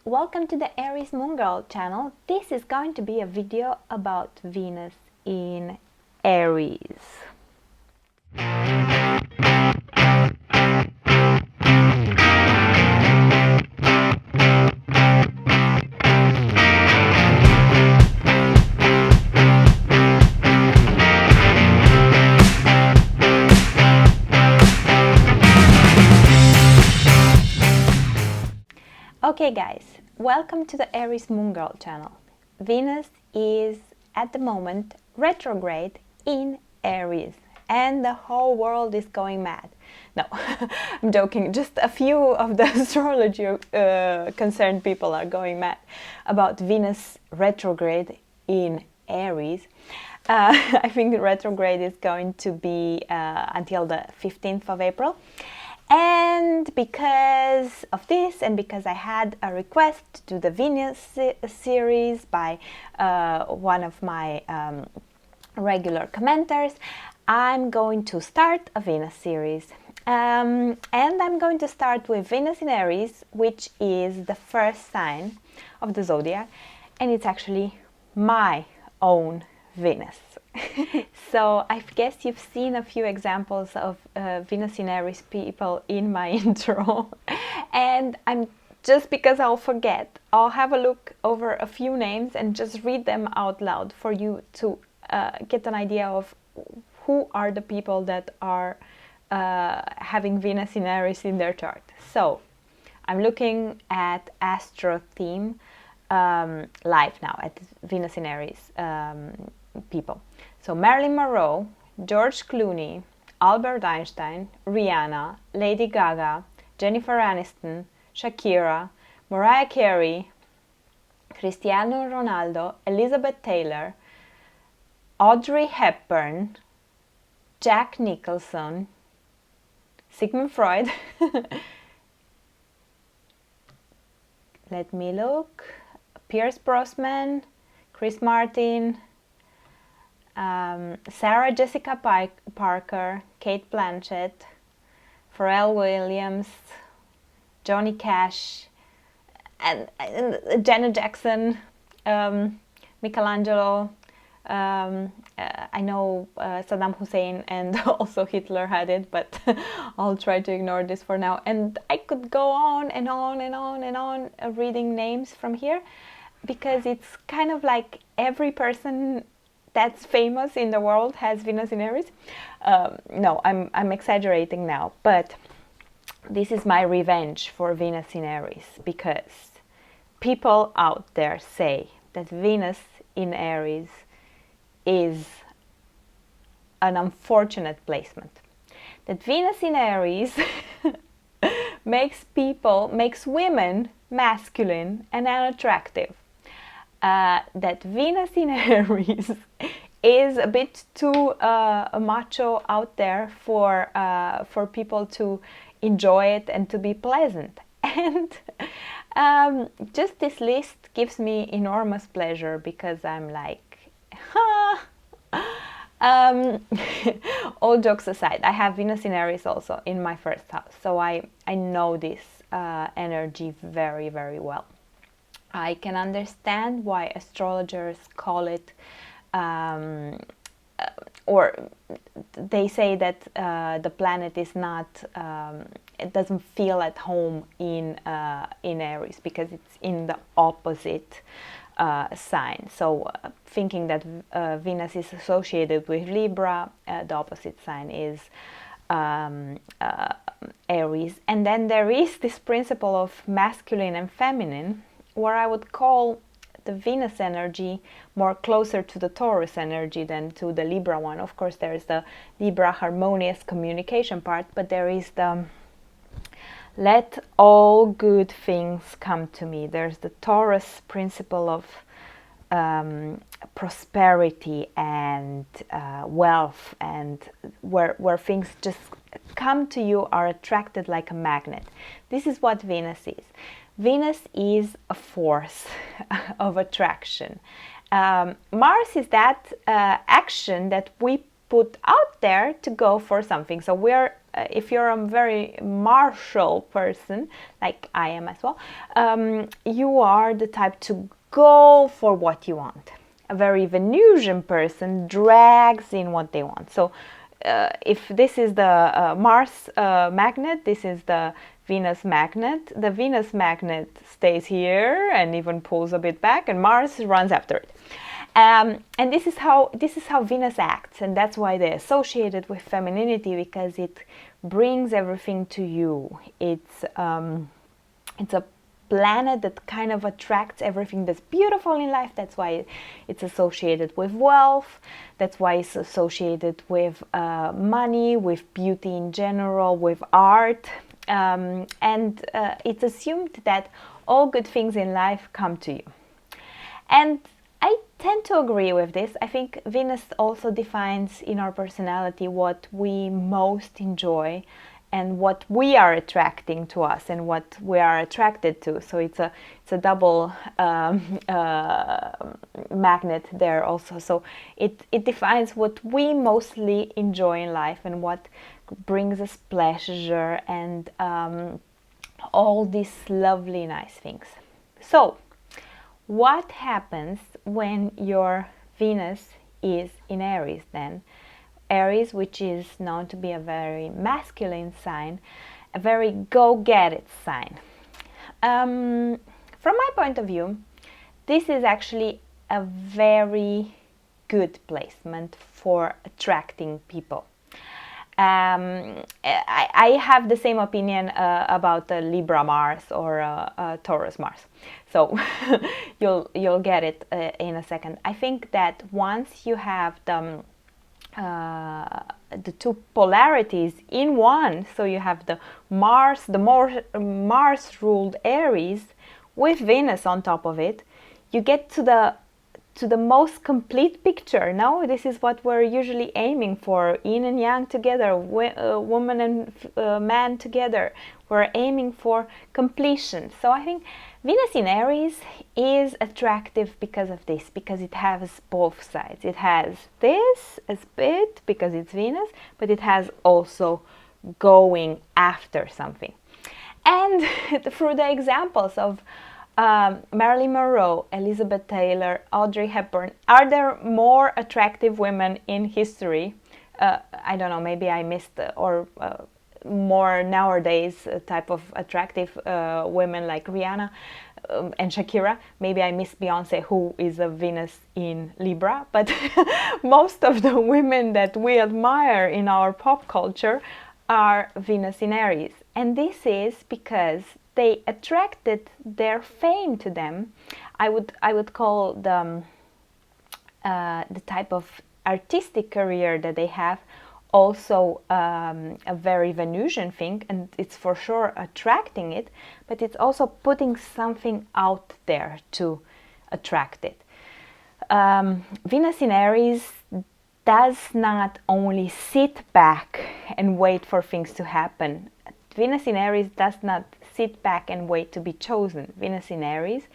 Welcome to the Aries Moon Girl channel. This is going to be a video about Venus in Aries. Okay guys, welcome to the Aries Moon Girl channel. Venus is at the moment retrograde in Aries and the whole world is going mad. No, I'm joking, just a few of the astrology concerned people are going mad about Venus retrograde in Aries. I think retrograde is going to be until the 15th of April. And because of this, and because I had a request to do the Venus series by one of my regular commenters, I'm going to start a Venus series. And I'm going to start with Venus in Aries, which is the first sign of the zodiac, and it's actually my own Venus. So I guess you've seen a few examples of Venus in Aries people in my intro, and I'm just because I'll forget, I'll have a look over a few names and just read them out loud for you to get an idea of who are the people that are having Venus in Aries in their chart. So I'm looking at Astro theme live now at Venus in Aries people. So Marilyn Monroe, George Clooney, Albert Einstein, Rihanna, Lady Gaga, Jennifer Aniston, Shakira, Mariah Carey, Cristiano Ronaldo, Elizabeth Taylor, Audrey Hepburn, Jack Nicholson, Sigmund Freud, let me look, Pierce Brosnan, Chris Martin, Sarah Jessica Parker, Kate Blanchett, Pharrell Williams, Johnny Cash, and Janet Jackson, Michelangelo. I know Saddam Hussein and also Hitler had it, but I'll try to ignore this for now. And I could go on and on and on and on reading names from here, because it's kind of like every person that's famous in the world has Venus in Aries. No, I'm exaggerating now, but this is my revenge for Venus in Aries, because people out there say that Venus in Aries is an unfortunate placement. That Venus in Aries makes women masculine and unattractive. That Venus in Aries is a bit too macho out there for people to enjoy it and to be pleasant. And just this list gives me enormous pleasure, because I'm like, all jokes aside, I have Venus in Aries also in my first house, so I know this energy very, very well. I can understand why astrologers call it, or they say that the planet is not, it doesn't feel at home in Aries, because it's in the opposite sign. So thinking that Venus is associated with Libra, the opposite sign is Aries. And then there is this principle of masculine and feminine, where I would call the Venus energy more closer to the Taurus energy than to the Libra one. Of course, there is the Libra harmonious communication part, but there is the let all good things come to me. There's the Taurus principle of prosperity and wealth, and where things just come to you, are attracted like a magnet. This is what Venus is. Venus is a force of attraction. Mars is that action that we put out there to go for something. So we're if you're a very martial person, like I am as well, you are the type to go for what you want. A very Venusian person drags in what they want. So if this is the Mars magnet, this is the Venus magnet. The Venus magnet stays here and even pulls a bit back, and Mars runs after it. And this is how Venus acts, and that's why they're associated with femininity, because it brings everything to you. It's a planet that kind of attracts everything that's beautiful in life. That's why it's associated with wealth. That's why it's associated with money, with beauty in general, with art. And it's assumed that all good things in life come to you. And I tend to agree with this. I think Venus also defines in our personality what we most enjoy and what we are attracting to us and what we are attracted to. So it's a double magnet there also. So it defines what we mostly enjoy in life and what brings us pleasure and all these lovely, nice things. So what happens when your Venus is in Aries then? Aries, which is known to be a very masculine sign, a very go-get-it sign. From my point of view, this is actually a very good placement for attracting people. I have the same opinion about the Libra Mars or Taurus Mars. So you'll get it in a second. I think that once you have the two polarities in one, so you have the Mars-ruled Aries with Venus on top of it, you get to the most complete picture. No, this is what we're usually aiming for: yin and yang together, woman and man together. We're aiming for completion. So I think Venus in Aries is attractive because of this, because it has both sides. It has this as bit because it's Venus, but it has also going after something. And through the examples of Marilyn Monroe, Elizabeth Taylor, Audrey Hepburn, are there more attractive women in history? I don't know, maybe I missed, or more nowadays type of attractive women like Rihanna and Shakira. Maybe I missed Beyonce, who is a Venus in Libra, but most of the women that we admire in our pop culture are Venus in Aries. And this is because they attracted their fame to them. I would call the type of artistic career that they have also a very Venusian thing, and it's for sure attracting it, but it's also putting something out there to attract it. Venus in Aries does not only sit back and wait for things to happen. Venus in Aries does not sit back and wait to be chosen. Venus in Aries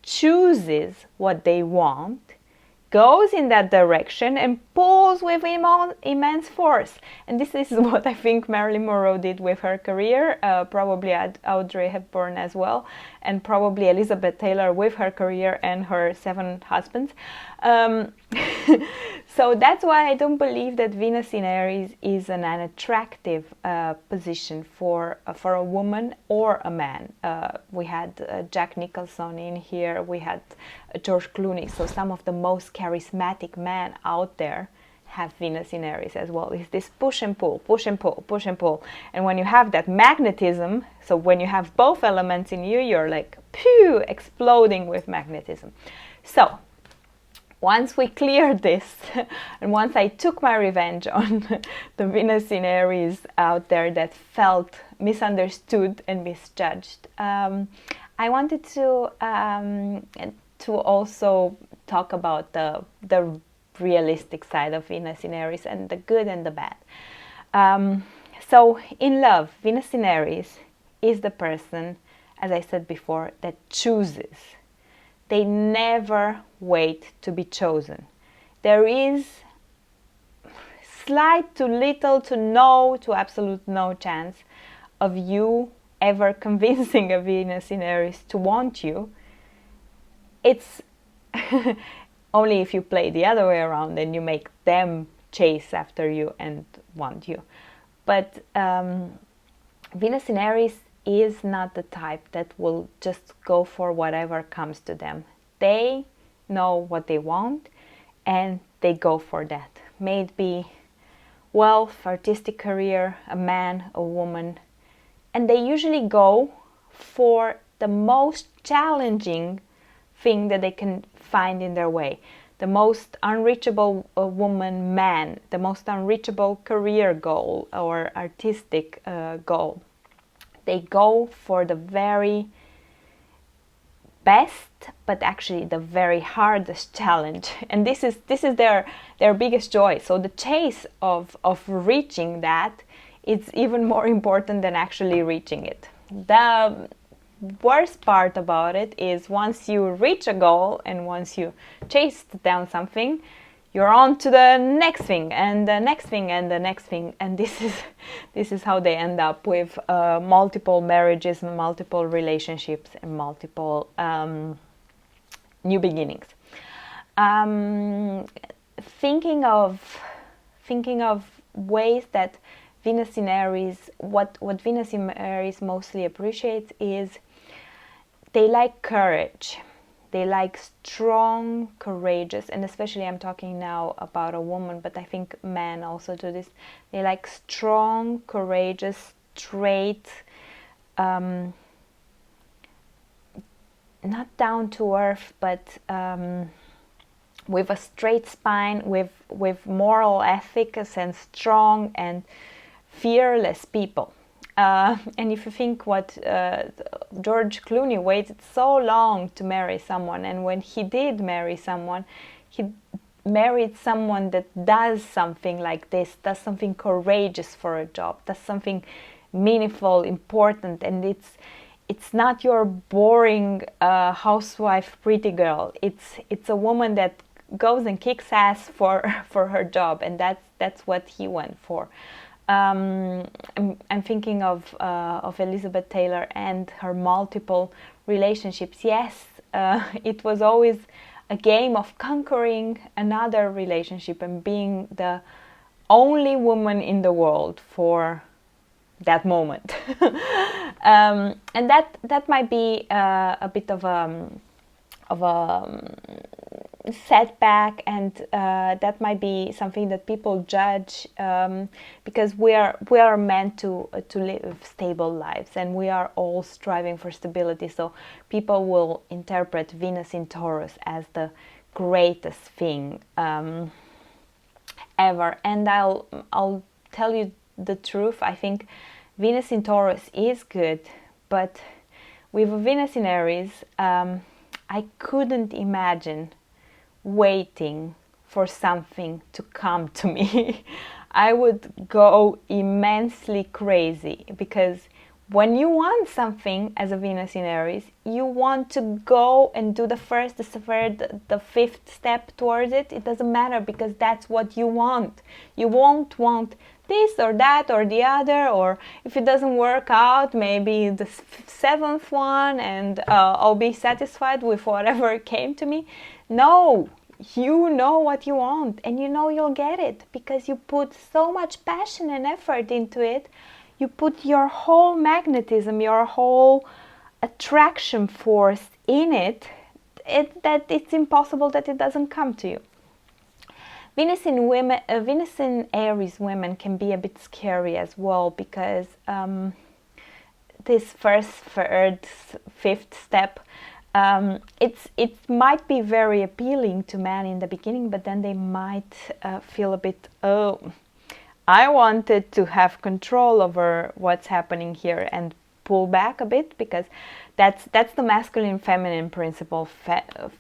chooses what they want, goes in that direction and pulls with immense force. And this is what I think Marilyn Monroe did with her career, probably Audrey Hepburn as well, and probably Elizabeth Taylor with her career and her 7 husbands. So that's why I don't believe that Venus in Aries is an unattractive position for a woman or a man. We had Jack Nicholson in here, we had George Clooney, so some of the most charismatic men out there have Venus in Aries as well. It's this push and pull, push and pull, push and pull. And when you have that magnetism, so when you have both elements in you, you're like, pew, exploding with magnetism. So once we cleared this, and once I took my revenge on the Venus in Aries out there that felt misunderstood and misjudged, I wanted to also talk about the realistic side of Venus in Aries and the good and the bad. So in love, Venus in Aries is the person, as I said before, that chooses. They never wait to be chosen. There is slight to little to no to absolute no chance of you ever convincing a Venus in Aries to want you. It's only if you play the other way around and you make them chase after you and want you. But Venus in Aries is not the type that will just go for whatever comes to them. They know what they want and they go for that. May it be wealth, artistic career, a man, a woman. And they usually go for the most challenging thing that they can find in their way. The most unreachable woman, man, the most unreachable career goal or artistic goal. They go for the very best, but actually the very hardest challenge. And this is their biggest joy. So the chase of reaching that is even more important than actually reaching it. The worst part about it is once you reach a goal and once you chase down something, you're on to the next thing and the next thing and the next thing. And this is how they end up with multiple marriages, multiple relationships, and multiple new beginnings. Thinking of ways that Venus in Aries, what Venus in Aries mostly appreciates is they like courage. They like strong, courageous, and especially I'm talking now about a woman, but I think men also do this. They like strong, courageous, straight, not down to earth, but with a straight spine, with moral ethics and strong and fearless people. And if you think what George Clooney waited so long to marry someone, and when he did marry someone, he married someone that does something like this, does something courageous for a job, does something meaningful, important, and it's not your boring housewife pretty girl. It's a woman that goes and kicks ass for her job, and that's what he went for. I'm thinking of Elizabeth Taylor and her multiple relationships. Yes, it was always a game of conquering another relationship and being the only woman in the world for that moment. And that might be a bit of a setback, and that might be something that people judge, because we are meant to live stable lives, and we are all striving for stability. So people will interpret Venus in Taurus as the greatest thing ever. And I'll tell you the truth. I think Venus in Taurus is good, but with a Venus in Aries, I couldn't imagine waiting for something to come to me. I would go immensely crazy, because when you want something as a Venus in Aries, you want to go and do the first, the third, the fifth step towards it. It doesn't matter, because that's what you want. You won't want this or that or the other, or if it doesn't work out, maybe the seventh one, and I'll be satisfied with whatever came to me. No, you know what you want, and you know you'll get it, because you put so much passion and effort into it. You put your whole magnetism, your whole attraction force in it, that it's impossible that it doesn't come to you. Venus in Aries women can be a bit scary as well, because this first, third, fifth step, it might be very appealing to men in the beginning, but then they might feel a bit, oh, I wanted to have control over what's happening here, and pull back a bit, because that's the masculine feminine principle.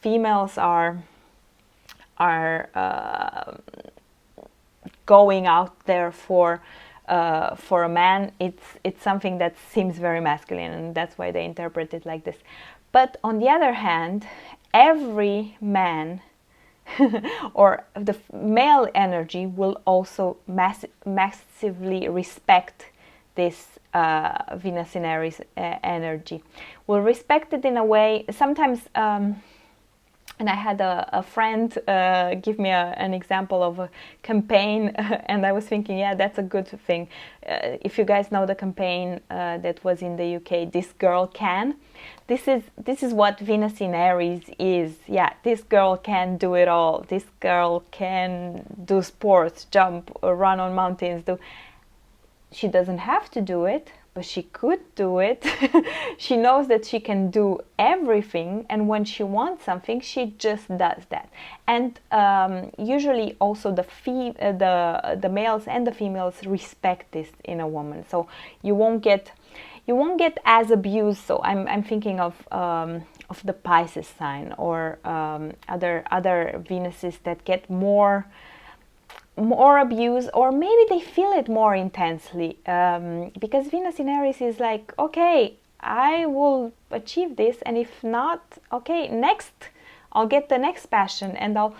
Females are going out there for a man. It's something that seems very masculine, and that's why they interpret it like this. But on the other hand, every man or the male energy will also massively respect this Venus in Aries energy. Will respect it in a way, sometimes, and I had a friend give me an example of a campaign, and I was thinking, yeah, that's a good thing. If you guys know the campaign that was in the UK, This Girl Can. This is what Venus in Aries is. Yeah, this girl can do it all. This girl can do sports, jump, run on mountains. She doesn't have to do it, but she could do it. She knows that she can do everything, and when she wants something, she just does that. And usually also the males and the females respect this in a woman, so you won't get as abused. So I'm thinking of the Pisces sign, or other Venuses that get more abuse, or maybe they feel it more intensely, because Venus in Aries is like, okay, I will achieve this, and if not, okay, next, I'll get the next passion, and I'll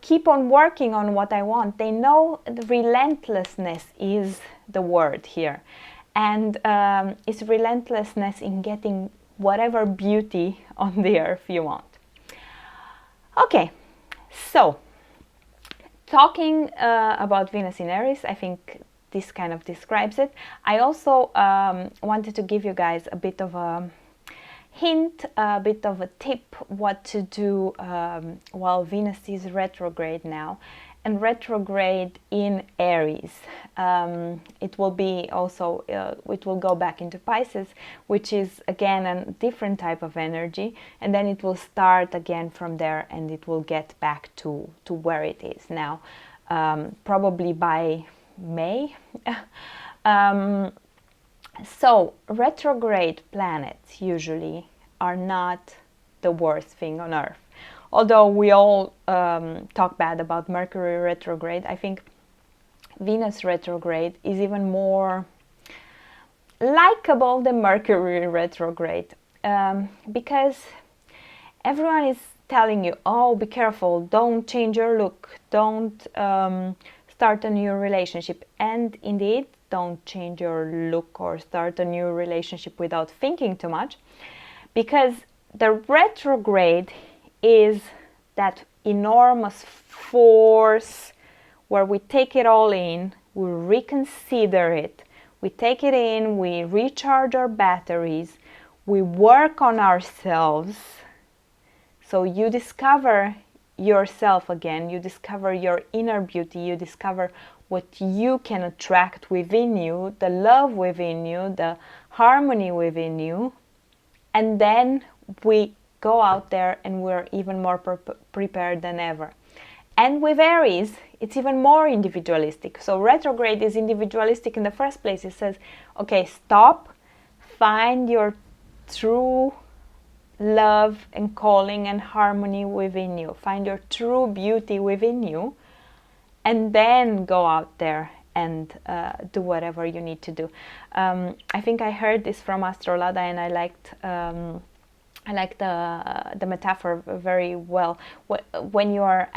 keep on working on what I want. They know the relentlessness is the word here, and it's relentlessness in getting whatever beauty on the earth you want. Okay, so talking about Venus in Aries, I think this kind of describes it. I also wanted to give you guys a bit of a hint, a bit of a tip what to do while Venus is retrograde now. And retrograde in Aries. It will be also, it will go back into Pisces, which is again a different type of energy, and then it will start again from there, and it will get back to where it is now, probably by May. So retrograde planets usually are not the worst thing on Earth. Although we all talk bad about Mercury retrograde, I think Venus retrograde is even more likable than Mercury retrograde, because everyone is telling you, oh, be careful, don't change your look, don't start a new relationship. And indeed, don't change your look or start a new relationship without thinking too much, because the retrograde is that enormous force where we take it all in, we reconsider it, we take it in, we recharge our batteries, we work on ourselves. So you discover yourself again, you discover your inner beauty, you discover what you can attract within you, the love within you, the harmony within you, and then we go out there and we're even more prepared than ever. And with Aries, it's even more individualistic. So retrograde is individualistic in the first place. It says, okay, stop, find your true love and calling and harmony within you. Find your true beauty within you, and then go out there and do whatever you need to do. I think I heard this from Astrolada, and I liked the metaphor very well. When you're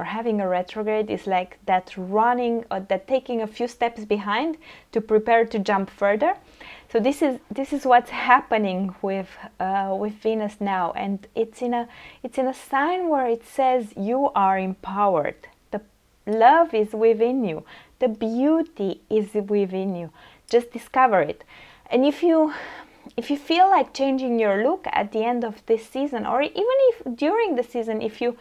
having a retrograde, it's like that running, or that taking a few steps behind to prepare to jump further. So this is what's happening with Venus now, and it's in a sign where it says you are empowered. The love is within you. The beauty is within you. Just discover it. And if you feel like changing your look at the end of this season, or even if during the season, if you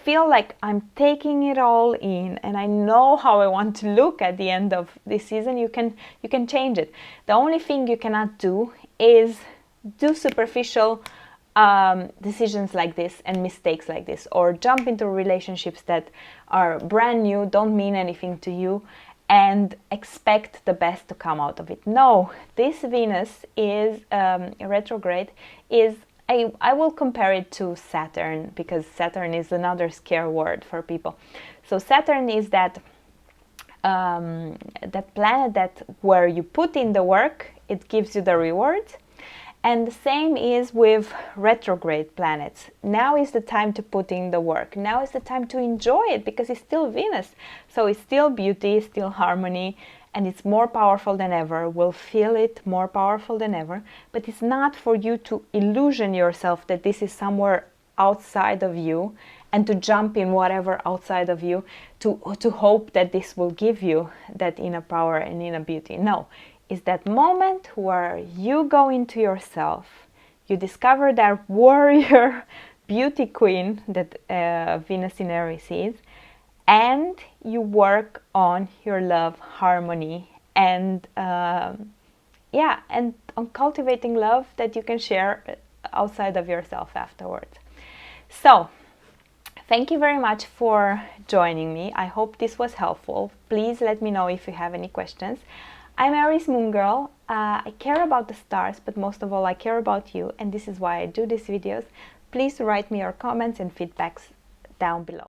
feel like I'm taking it all in and I know how I want to look at the end of this season, you can change it. The only thing you cannot do is do superficial decisions like this and mistakes like this, or jump into relationships that are brand new, don't mean anything to you, and expect the best to come out of it. No, this Venus is retrograde is, I will compare it to Saturn, because Saturn is another scare word for people. So Saturn is that planet that where you put in the work, it gives you the rewards, And the same is with retrograde planets. Now is the time to put in the work. Now is the time to enjoy it, because it's still Venus. So it's still beauty, still harmony, and it's more powerful than ever. We'll feel it more powerful than ever. But it's not for you to illusion yourself that this is somewhere outside of you and to jump in whatever outside of you to hope that this will give you that inner power and inner beauty. No, it's that moment where you go into yourself, you discover that warrior beauty queen that Venus in Aries is, and you work on your love, harmony, and yeah, and on cultivating love that you can share outside of yourself afterwards. So, thank you very much for joining me. I hope this was helpful. Please let me know if you have any questions. I'm Aries Moon Girl. I care about the stars, but most of all, I care about you, and this is why I do these videos. Please write me your comments and feedbacks down below.